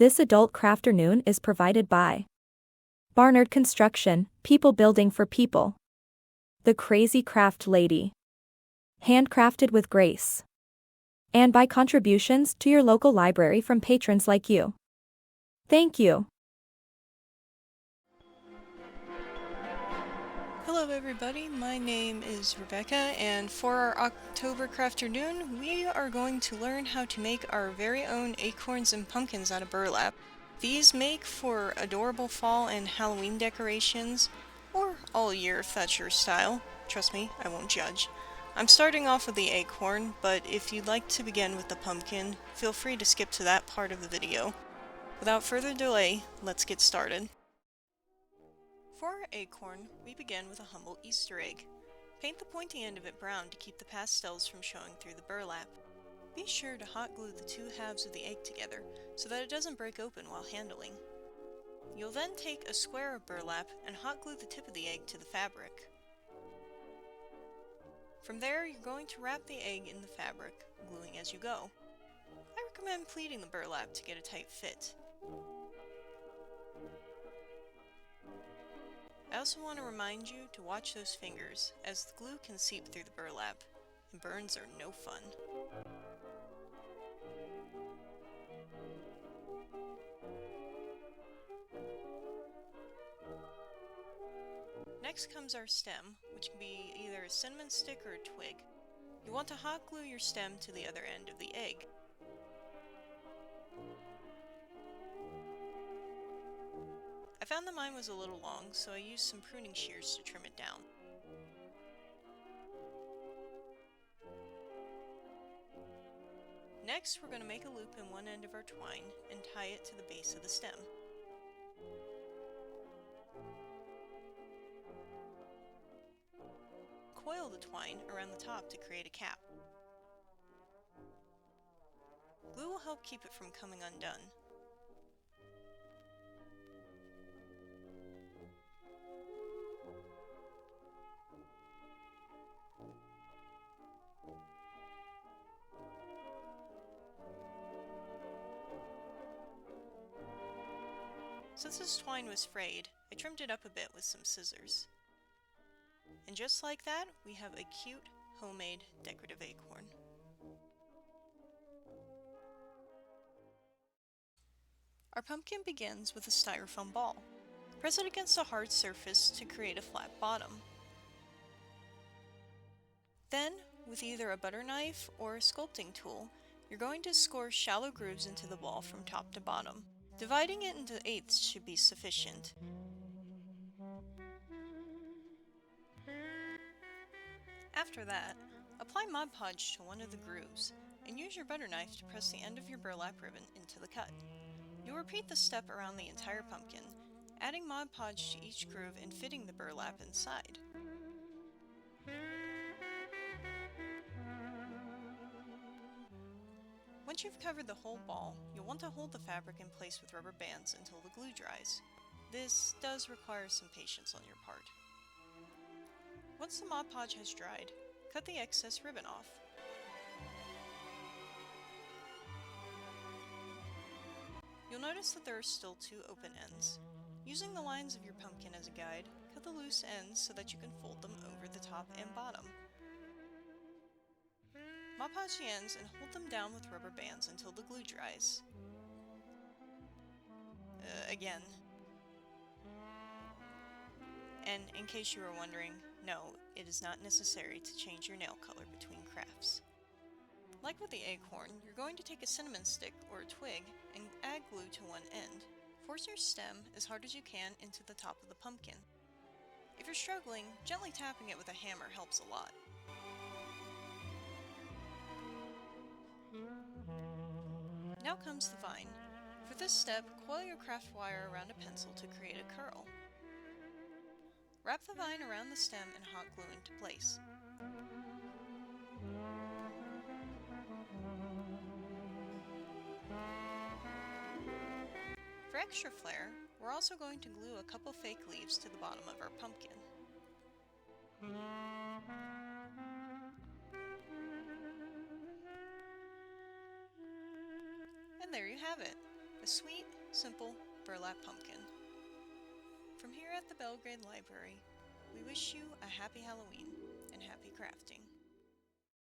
This adult Crafternoon is provided by Barnard Construction, people building for people. The Crazy Craft Lady. Handcrafted with grace. And by contributions to your local library from patrons like you. Thank you. Hello everybody, my name is Rebecca, and for our October Crafternoon, we are going to learn how to make our very own acorns and pumpkins out of burlap. These make for adorable fall and Halloween decorations, or all year if that's your style. Trust me, I won't judge. I'm starting off with the acorn, but if you'd like to begin with the pumpkin, feel free to skip to that part of the video. Without further delay, let's get started. For our acorn, we begin with a humble Easter egg. Paint the pointy end of it brown to keep the pastels from showing through the burlap. Be sure to hot glue the two halves of the egg together so that it doesn't break open while handling. You'll then take a square of burlap and hot glue the tip of the egg to the fabric. From there, you're going to wrap the egg in the fabric, gluing as you go. I recommend pleating the burlap to get a tight fit. I also want to remind you to watch those fingers, as the glue can seep through the burlap, and burns are no fun. Next comes our stem, which can be either a cinnamon stick or a twig. You want to hot glue your stem to the other end of the egg. I found that mine was a little long, so I used some pruning shears to trim it down. Next, we're going to make a loop in one end of our twine and tie it to the base of the stem. Coil the twine around the top to create a cap. Glue will help keep it from coming undone. Since this twine was frayed, I trimmed it up a bit with some scissors. And just like that, we have a cute, homemade, decorative acorn. Our pumpkin begins with a styrofoam ball. Press it against a hard surface to create a flat bottom. Then, with either a butter knife or a sculpting tool, you're going to score shallow grooves into the ball from top to bottom. Dividing it into eighths should be sufficient. After that, apply Mod Podge to one of the grooves, and use your butter knife to press the end of your burlap ribbon into the cut. You'll repeat this step around the entire pumpkin, adding Mod Podge to each groove and fitting the burlap inside. Once you've covered the whole ball, you'll want to hold the fabric in place with rubber bands until the glue dries. This does require some patience on your part. Once the Mod Podge has dried, cut the excess ribbon off. You'll notice that there are still two open ends. Using the lines of your pumpkin as a guide, cut the loose ends so that you can fold them over the top and bottom. Mod Podge the ends and hold them down with rubber bands until the glue dries. Again. And in case you were wondering, no, it is not necessary to change your nail color between crafts. Like with the acorn, you're going to take a cinnamon stick or a twig and add glue to one end. Force your stem as hard as you can into the top of the pumpkin. If you're struggling, gently tapping it with a hammer helps a lot. Now comes the vine. For this step, coil your craft wire around a pencil to create a curl. Wrap the vine around the stem and hot glue into place. For extra flair, we're also going to glue a couple fake leaves to the bottom of our pumpkin. And there you have it! A sweet, simple burlap pumpkin. From here at the Belgrade Library, we wish you a happy Halloween and happy crafting.